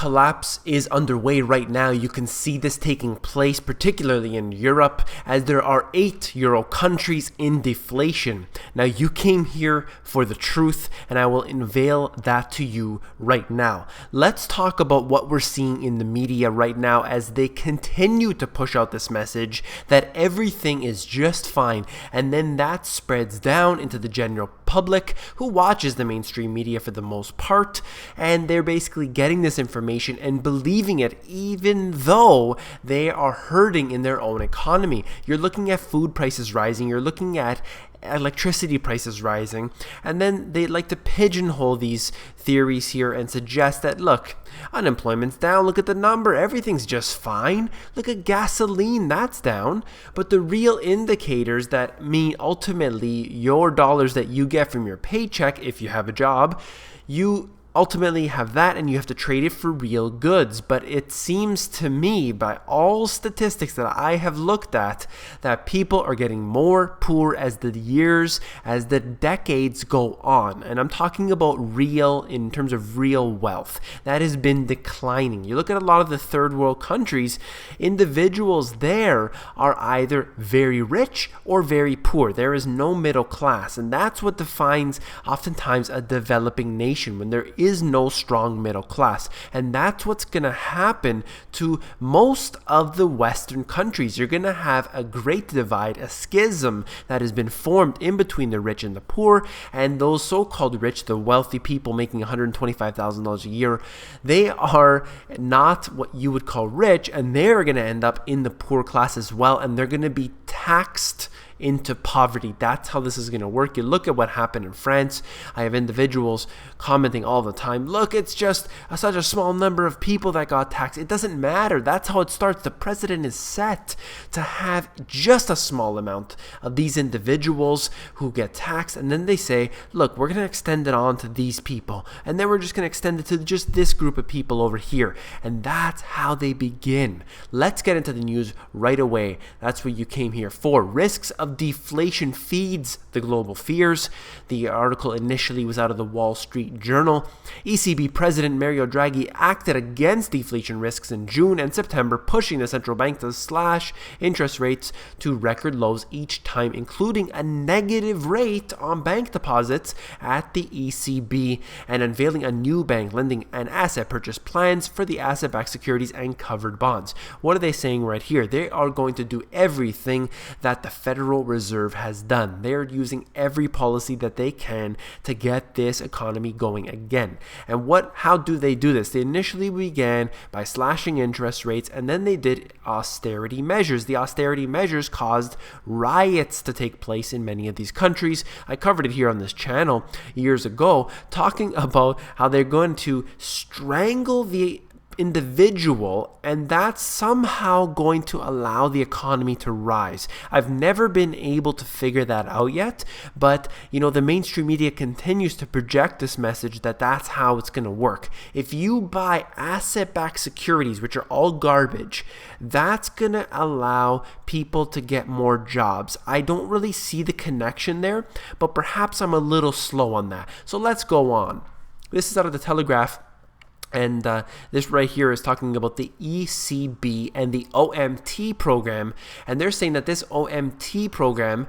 collapse is underway right now. You can see this taking place, particularly in Europe, as there are 8 Euro countries in deflation. Now, you came here for the truth, and I will unveil that to you right now. Let's talk about what we're seeing in the media right now as they continue to push out this message that everything is just fine, and then that spreads down into the general public who watches the mainstream media for the most part, and they're basically getting this information and believing it even though they are hurting in their own economy. You're looking at food prices rising, you're looking at electricity prices rising, and then they like to pigeonhole these theories here and suggest that, look, unemployment's down, look at the number, everything's just fine, look at gasoline, that's down. But the real indicators that mean ultimately your dollars that you get from your paycheck, if you have a job, you ultimately have that and you have to trade it for real goods. But it seems to me, by all statistics that I have looked at, that people are getting more poor as the years, as the decades go on. And I'm talking about real, in terms of real wealth, that has been declining. You look at a lot of the third world countries, individuals there are either very rich or very poor. There is no middle class, and that's what defines oftentimes a developing nation, when there is no strong middle class. And that's what's going to happen to most of the Western countries. You're going to have a great divide, a schism that has been formed in between the rich and the poor, and those so-called rich, the wealthy people making $125,000 a year, they are not what you would call rich, and they're going to end up in the poor class as well, and they're going to be taxed into poverty. That's how this is going to work. You look at what happened in France. I have individuals commenting all the time, look, it's just such a small number of people that got taxed. It doesn't matter. That's how it starts. The president is set to have just a small amount of these individuals who get taxed, and then they say, look, we're going to extend it on to these people, and then we're just going to extend it to just this group of people over here. And that's how they begin. Let's get into the news right away. That's what you came here for. Risks of deflation feeds the global fears. The article initially was out of the Wall Street Journal. ECB President Mario Draghi acted against deflation risks in June and September, pushing the central bank to slash interest rates to record lows each time, including a negative rate on bank deposits at the ECB, and unveiling a new bank lending and asset purchase plans for the asset-backed securities and covered bonds. What are they saying right here? They are going to do everything that the Federal Reserve has done. They're using every policy that they can to get this economy going again. And how do they do this? They initially began by slashing interest rates, and then they did austerity measures. The austerity measures caused riots to take place in many of these countries. I covered it here on this channel years ago, talking about how they're going to strangle the individual, and that's somehow going to allow the economy to rise. I've never been able to figure that out yet, but the mainstream media continues to project this message that that's how it's going to work. If you buy asset-backed securities, which are all garbage, that's going to allow people to get more jobs. I don't really see the connection there, but perhaps I'm a little slow on that. So let's go on. This is out of the Telegraph. And this right here is talking about the ECB and the OMT program. And they're saying that this OMT program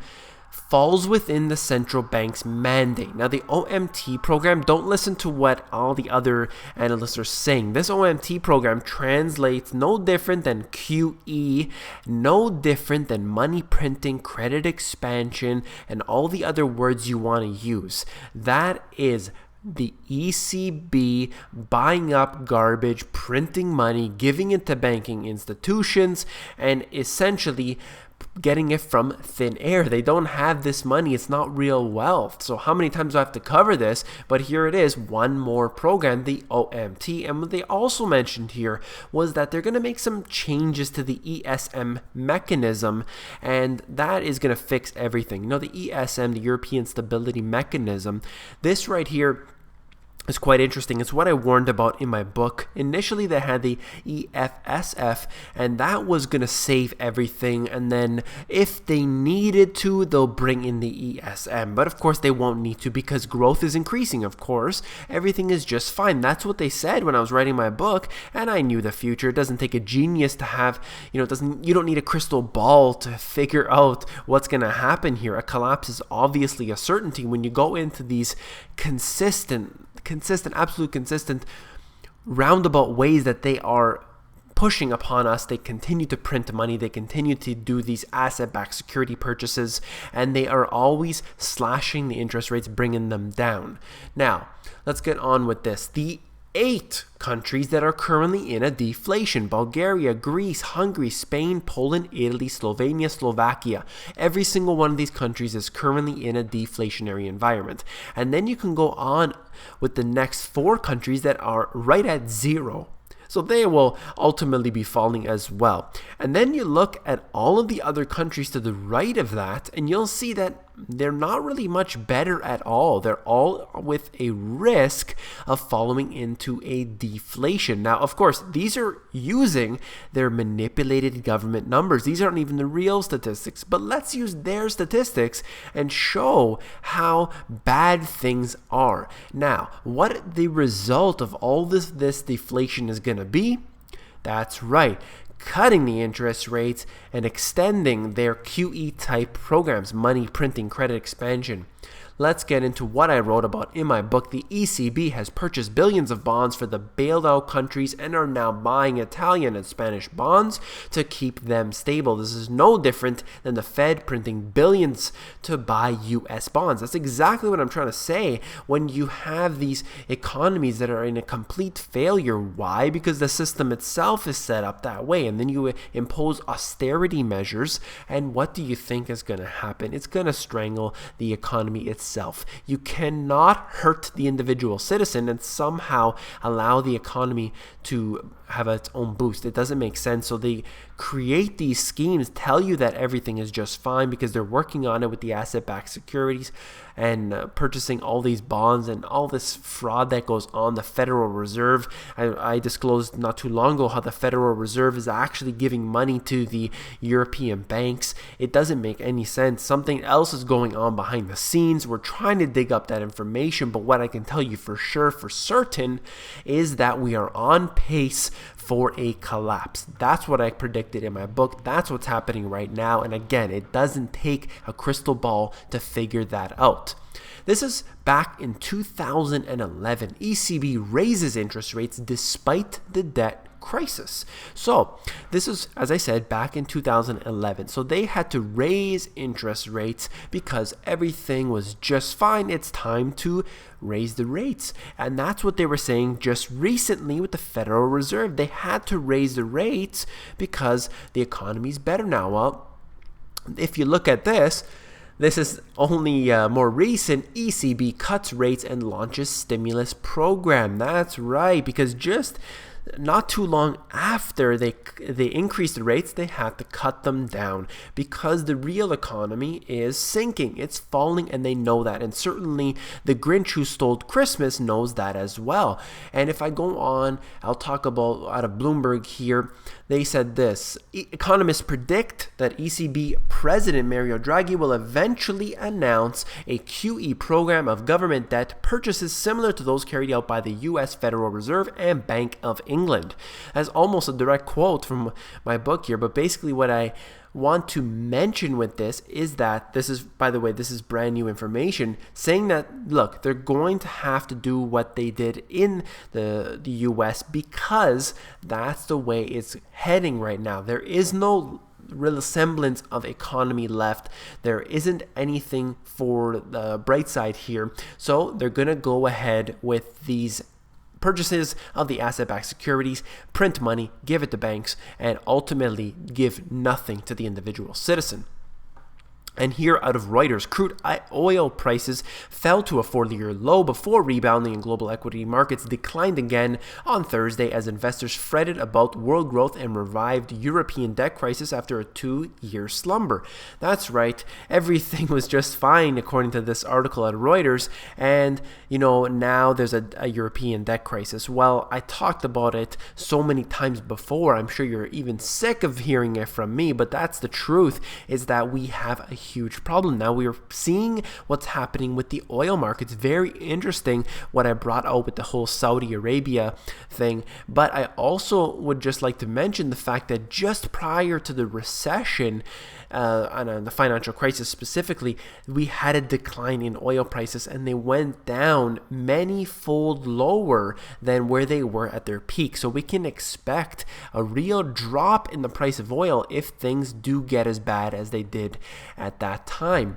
falls within the central bank's mandate. Now, the OMT program, don't listen to what all the other analysts are saying. This OMT program translates no different than QE, no different than money printing, credit expansion, and all the other words you want to use. That is the ECB buying up garbage, printing money, giving it to banking institutions, and essentially getting it from thin air. They don't have this money. It's not real wealth. So how many times do I have to cover this? But here it is, one more program, the OMT. And what they also mentioned here was that they're going to make some changes to the ESM mechanism, and that is going to fix everything. The ESM, the European Stability Mechanism, this right here It's quite interesting. It's what I warned about in my book. Initially, they had the EFSF, and that was going to save everything. And then if they needed to, they'll bring in the ESM. But of course, they won't need to because growth is increasing, of course. Everything is just fine. That's what they said when I was writing my book, and I knew the future. It doesn't take a genius to have, you don't need a crystal ball to figure out what's going to happen here. A collapse is obviously a certainty when you go into these absolute consistent roundabout ways that they are pushing upon us. They continue to print money, they continue to do these asset-backed security purchases, and they are always slashing the interest rates, bringing them down. Now, let's get on with this. The 8 countries that are currently in a deflation: Bulgaria, Greece, Hungary, Spain, Poland, Italy, Slovenia, Slovakia. Every single one of these countries is currently in a deflationary environment. And then you can go on with the next 4 countries that are right at zero. So they will ultimately be falling as well. And then you look at all of the other countries to the right of that, and you'll see that they're not really much better at all. They're all with a risk of falling into a deflation. Now, of course, these are using their manipulated government numbers. These aren't even the real statistics, but let's use their statistics and show how bad things are. Now, what the result of all this deflation is going to be? That's right, cutting the interest rates and extending their QE type programs, money printing, credit expansion. Let's get into what I wrote about in my book. The ECB has purchased billions of bonds for the bailed out countries and are now buying Italian and Spanish bonds to keep them stable. This is no different than the Fed printing billions to buy US bonds. That's exactly what I'm trying to say. When you have these economies that are in a complete failure, why? Because the system itself is set up that way. And then you impose austerity measures, and what do you think is going to happen? It's going to strangle the economy itself. You cannot hurt the individual citizen and somehow allow the economy to have its own boost. It doesn't make sense. So they create these schemes, tell you that everything is just fine because they're working on it with the asset-backed securities and purchasing all these bonds and all this fraud that goes on. The Federal Reserve, I disclosed not too long ago how the Federal Reserve is actually giving money to the European banks. It doesn't make any sense. Something else is going on behind the scenes. We're trying to dig up that information, but what I can tell you for sure, for certain, is that we are on pace for a collapse. That's what I predicted in my book. That's what's happening right now. And again, it doesn't take a crystal ball to figure that out. This is back in 2011. ECB raises interest rates despite the debt crisis. So this is, as I said, back in 2011. So they had to raise interest rates because everything was just fine. It's time to raise the rates. And that's what they were saying just recently with the Federal Reserve. They had to raise the rates because the economy's better now. Well, if you look at this is only more recent. ECB cuts rates and launches stimulus program. That's right, because just not too long after they increased the rates, they had to cut them down because the real economy is sinking. It's falling, and they know that. And certainly the Grinch who stole Christmas knows that as well. And if I go on, I'll talk about out of Bloomberg here. They said this: economists predict that ECB President Mario Draghi will eventually announce a QE program of government debt purchases similar to those carried out by the U.S. Federal Reserve and Bank of England. That's almost a direct quote from my book here, but basically what I want to mention with this is that this is, by the way, this is brand new information saying that, look, they're going to have to do what they did in the US because that's the way it's heading right now. There is no real semblance of economy left. There isn't anything for the bright side here. So they're going to go ahead with these purchases of the asset-backed securities, print money, give it to banks, and ultimately give nothing to the individual citizen. And here out of Reuters, crude oil prices fell to a 40-year low before rebounding, and global equity markets declined again on Thursday as investors fretted about world growth and revived European debt crisis after a 2-year slumber. That's right, everything was just fine according to this article at Reuters, and now there's a European debt crisis. Well, I talked about it so many times before, I'm sure you're even sick of hearing it from me, but that's the truth, is that we have a huge problem. Now we are seeing what's happening with the oil markets. Very interesting what I brought out with the whole Saudi Arabia thing, but I also would just like to mention the fact that just prior to the recession and the financial crisis specifically, we had a decline in oil prices and they went down many-fold lower than where they were at their peak. So we can expect a real drop in the price of oil if things do get as bad as they did at that time.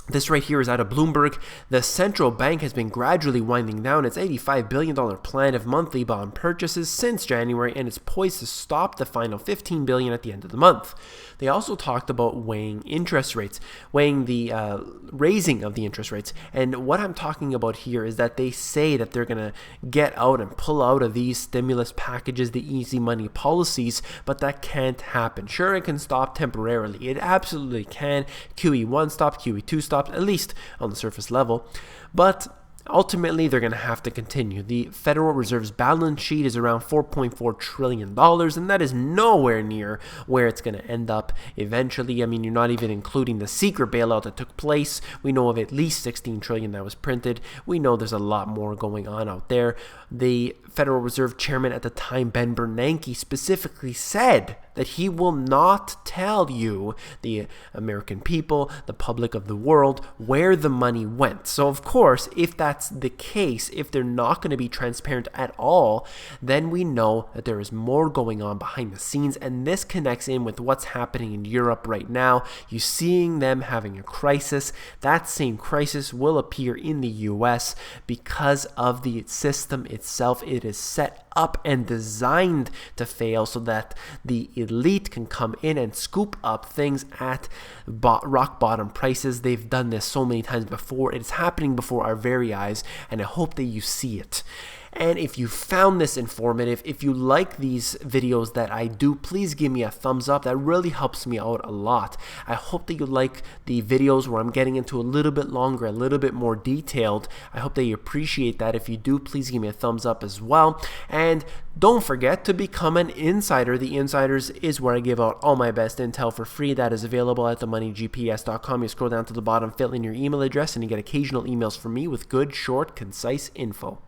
This right here is out of Bloomberg. The central bank has been gradually winding down its $85 billion plan of monthly bond purchases since January, and it's poised to stop the final $15 billion at the end of the month. They also talked about weighing interest rates, weighing the raising of the interest rates. And what I'm talking about here is that they say that they're going to get out and pull out of these stimulus packages, the easy money policies, but that can't happen. Sure, it can stop temporarily. It absolutely can. QE1 stopped, QE2 stopped, at least on the surface level, but ultimately they're going to have to continue. The Federal Reserve's balance sheet is around $4.4 trillion, and that is nowhere near where it's going to end up eventually. I mean, you're not even including the secret bailout that took place. We know of at least $16 trillion that was printed. We know there's a lot more going on out there. The Federal Reserve Chairman at the time, Ben Bernanke, specifically said that he will not tell you, the American people, the public of the world, where the money went. So of course, if that's the case, if they're not going to be transparent at all, then we know that there is more going on behind the scenes, and this connects in with what's happening in Europe right now. You're seeing them having a crisis. That same crisis will appear in the US because of the system itself. It is set up and designed to fail so that the elite can come in and scoop up things at rock bottom prices. They've done this so many times before. It's happening before our very eyes, and I hope that you see it. And if you found this informative, if you like these videos that I do, please give me a thumbs up. That really helps me out a lot. I hope that you like the videos where I'm getting into a little bit longer, a little bit more detailed. I hope that you appreciate that. If you do, please give me a thumbs up as well. And don't forget to become an insider. The Insiders is where I give out all my best intel for free. That is available at themoneygps.com. You scroll down to the bottom, fill in your email address, and you get occasional emails from me with good, short, concise info.